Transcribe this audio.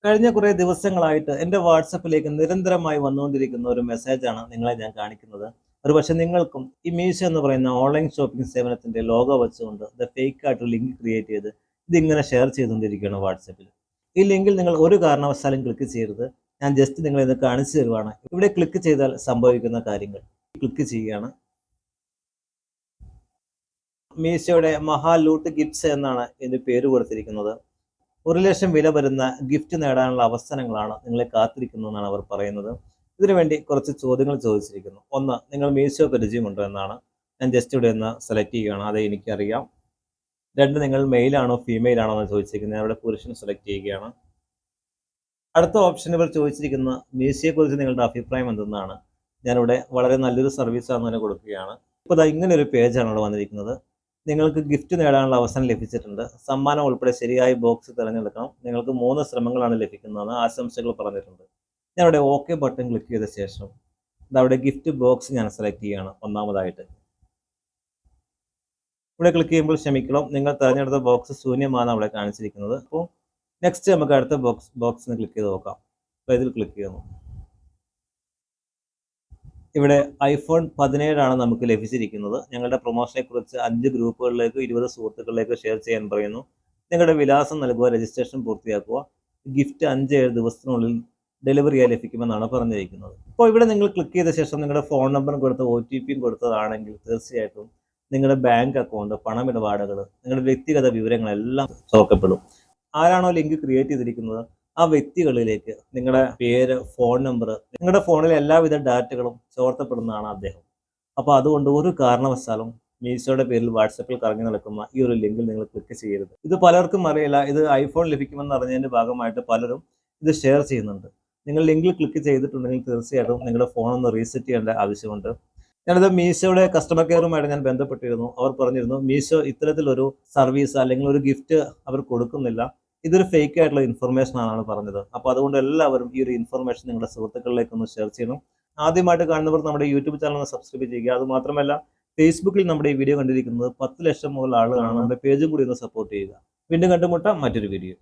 കഴിഞ്ഞ കുറേ ദിവസങ്ങളായിട്ട് എൻ്റെ വാട്സപ്പിലേക്ക് നിരന്തരമായി വന്നുകൊണ്ടിരിക്കുന്ന ഒരു മെസ്സേജാണ് നിങ്ങളെ ഞാൻ കാണിക്കുന്നത്. ഒരുപക്ഷെ നിങ്ങൾക്കും ഈ മീഷോ എന്ന് പറയുന്ന ഓൺലൈൻ ഷോപ്പിംഗ് സേവനത്തിൻ്റെ ലോഗോ വെച്ചുകൊണ്ട് ഫേക്ക് ആയിട്ട് ലിങ്ക് ക്രിയേറ്റ് ചെയ്ത് ഇതിങ്ങനെ ഷെയർ ചെയ്തുകൊണ്ടിരിക്കുകയാണ് വാട്സപ്പിൽ. ഈ ലിങ്കിൽ നിങ്ങൾ ഒരു കാരണവശാലും ക്ലിക്ക് ചെയ്യരുത്. ഞാൻ ജസ്റ്റ് നിങ്ങളെ ഇത് കാണിച്ചു തരുവാണ്. ഇവിടെ ക്ലിക്ക് ചെയ്താൽ സംഭവിക്കുന്ന കാര്യങ്ങൾ. ക്ലിക്ക് ചെയ്യുകയാണ്. മീഷോയുടെ മഹാലൂട്ട് ഗിഫ്റ്റ്സ് എന്നാണ് ഇതിൻ്റെ പേര് കൊടുത്തിരിക്കുന്നത്. 1,00,000 വില വരുന്ന ഗിഫ്റ്റ് നേടാനുള്ള അവസരങ്ങളാണ് നിങ്ങളെ കാത്തിരിക്കുന്നതെന്നാണ് അവർ പറയുന്നത്. ഇതിനുവേണ്ടി കുറച്ച് ചോദ്യങ്ങൾ ചോദിച്ചിരിക്കുന്നു. ഒന്ന്, നിങ്ങൾ മീഷോ പരിചയമുണ്ടോ എന്നാണ്. ഞാൻ ജസ്റ്റ് ഇവിടെ ഒന്ന് സെലക്ട് ചെയ്യുകയാണ്. അതെ, എനിക്കറിയാം. 2, നിങ്ങൾ മെയിലാണോ ഫീമെയിൽ ആണോ എന്ന് ചോദിച്ചിരിക്കുന്നത്. ഞാൻ ഇവിടെ പുരുഷൻ സെലക്ട് ചെയ്യുകയാണ്. അടുത്ത ഓപ്ഷൻ ഇവർ ചോദിച്ചിരിക്കുന്ന മീഷോയെക്കുറിച്ച് നിങ്ങളുടെ അഭിപ്രായം എന്തെന്നാണ്. ഞാനിവിടെ വളരെ നല്ലൊരു സർവീസാണെന്ന് തന്നെ കൊടുക്കുകയാണ്. ഇപ്പോൾ ഇങ്ങനെ ഒരു പേജാണ് ഇവിടെ വന്നിരിക്കുന്നത്. നിങ്ങൾക്ക് ഗിഫ്റ്റ് നേടാനുള്ള അവസരം ലഭിച്ചിട്ടുണ്ട്. സമ്മാനം ഉൾപ്പെടെ ശരിയായ ബോക്സ് തിരഞ്ഞെടുക്കണം. നിങ്ങൾക്ക് 3 ശ്രമങ്ങളാണ് ലഭിക്കുന്നതെന്ന് ആശംസകൾ പറഞ്ഞിട്ടുണ്ട്. ഞാൻ ഇവിടെ ഓക്കെ ബട്ടൺ ക്ലിക്ക് ചെയ്ത ശേഷം അവിടെ ഗിഫ്റ്റ് ബോക്സ് ഞാൻ സെലക്ട് ചെയ്യുകയാണ്. ഒന്നാമതായിട്ട് ഇവിടെ ക്ലിക്ക് ചെയ്യുമ്പോൾ ക്ഷമിക്കണം, നിങ്ങൾ തിരഞ്ഞെടുത്ത ബോക്സ് ശൂന്യമാണ് അവിടെ കാണിച്ചിരിക്കുന്നത്. അപ്പോൾ നെക്സ്റ്റ് നമുക്ക് അടുത്ത ബോക്സിന് ക്ലിക്ക് ചെയ്ത് നോക്കാം. അപ്പോൾ ഇതിൽ ക്ലിക്ക് ചെയ്യുന്നു. ഇവിടെ iPhone 17 നമുക്ക് ലഭിച്ചിരിക്കുന്നത്. ഞങ്ങളുടെ പ്രൊമോഷനെക്കുറിച്ച് 5 ഗ്രൂപ്പുകളിലേക്ക് 20 സുഹൃത്തുക്കളിലേക്ക് ഷെയർ ചെയ്യാൻ പറയുന്നു. നിങ്ങളുടെ വിലാസം നൽകുക, രജിസ്ട്രേഷൻ പൂർത്തിയാക്കുക. ഗിഫ്റ്റ് 5-7 ദിവസത്തിനുള്ളിൽ ഡെലിവറിയായി ലഭിക്കുമെന്നാണ് പറഞ്ഞിരിക്കുന്നത്. അപ്പോൾ ഇവിടെ നിങ്ങൾ ക്ലിക്ക് ചെയ്ത ശേഷം നിങ്ങളുടെ ഫോൺ നമ്പറും കൊടുത്ത് OTP കൊടുത്തതാണെങ്കിൽ തീർച്ചയായിട്ടും നിങ്ങളുടെ ബാങ്ക് അക്കൗണ്ട്, പണമിടപാടുകൾ, നിങ്ങളുടെ വ്യക്തിഗത വിവരങ്ങളെല്ലാം ചോർക്കപ്പെടും. ആരാണോ ലിങ്ക് ക്രിയേറ്റ് ചെയ്തിരിക്കുന്നത് ആ വ്യക്തികളിലേക്ക് നിങ്ങളുടെ പേര്, ഫോൺ നമ്പർ, നിങ്ങളുടെ ഫോണിലെ എല്ലാവിധ ഡാറ്റകളും ചോർത്തപ്പെടുന്നതാണ് അദ്ദേഹം. അപ്പോൾ അതുകൊണ്ട് ഒരു കാരണവശാലും മീഷോയുടെ പേരിൽ വാട്സപ്പിൽ കറങ്ങി നടക്കുന്ന ഈ ഒരു ലിങ്കിൽ നിങ്ങൾ ക്ലിക്ക് ചെയ്യരുത്. ഇത് പലർക്കും അറിയില്ല. ഇത് iPhone ലഭിക്കുമെന്ന് അറിഞ്ഞതിൻ്റെ ഭാഗമായിട്ട് പലരും ഇത് ഷെയർ ചെയ്യുന്നുണ്ട്. നിങ്ങൾ ലിങ്കിൽ ക്ലിക്ക് ചെയ്തിട്ടുണ്ടെങ്കിൽ തീർച്ചയായിട്ടും നിങ്ങളുടെ ഫോൺ ഒന്ന് റീസെറ്റ് ചെയ്യേണ്ട ആവശ്യമുണ്ട്. ഞാനിത് മീഷോയുടെ കസ്റ്റമർ കെയറുമായിട്ട് ഞാൻ ബന്ധപ്പെട്ടിരുന്നു. അവർ പറഞ്ഞിരുന്നു മീഷോ ഇത്തരത്തിലൊരു സർവീസ് അല്ലെങ്കിൽ ഒരു ഗിഫ്റ്റ് അവർ കൊടുക്കുന്നില്ല, ഇതൊരു ഫേക്ക് ആയിട്ടുള്ള ഇൻഫർമേഷൻ ആണ് പറഞ്ഞത്. അപ്പോൾ അതുകൊണ്ട് എല്ലാവരും ഈ ഒരു ഇൻഫർമേഷൻ നിങ്ങളുടെ സുഹൃത്തുക്കളിലേക്ക് ഒന്ന് ഷെയർ ചെയ്യണം. ആദ്യമായിട്ട് കാണുന്നവർ നമ്മുടെ യൂട്യൂബ് ചാനൽ ഒന്ന് സബ്സ്ക്രൈബ് ചെയ്യുക. അതുമാത്രമല്ല ഫേസ്ബുക്കിൽ നമ്മുടെ ഈ വീഡിയോ കണ്ടിരിക്കുന്നത് 10 ലക്ഷം മുതൽ ആളുകളാണ്. നമ്മുടെ പേജും കൂടി ഒന്ന് സപ്പോർട്ട് ചെയ്യുക. വീണ്ടും കണ്ടുമുട്ടാം മറ്റൊരു വീഡിയോ.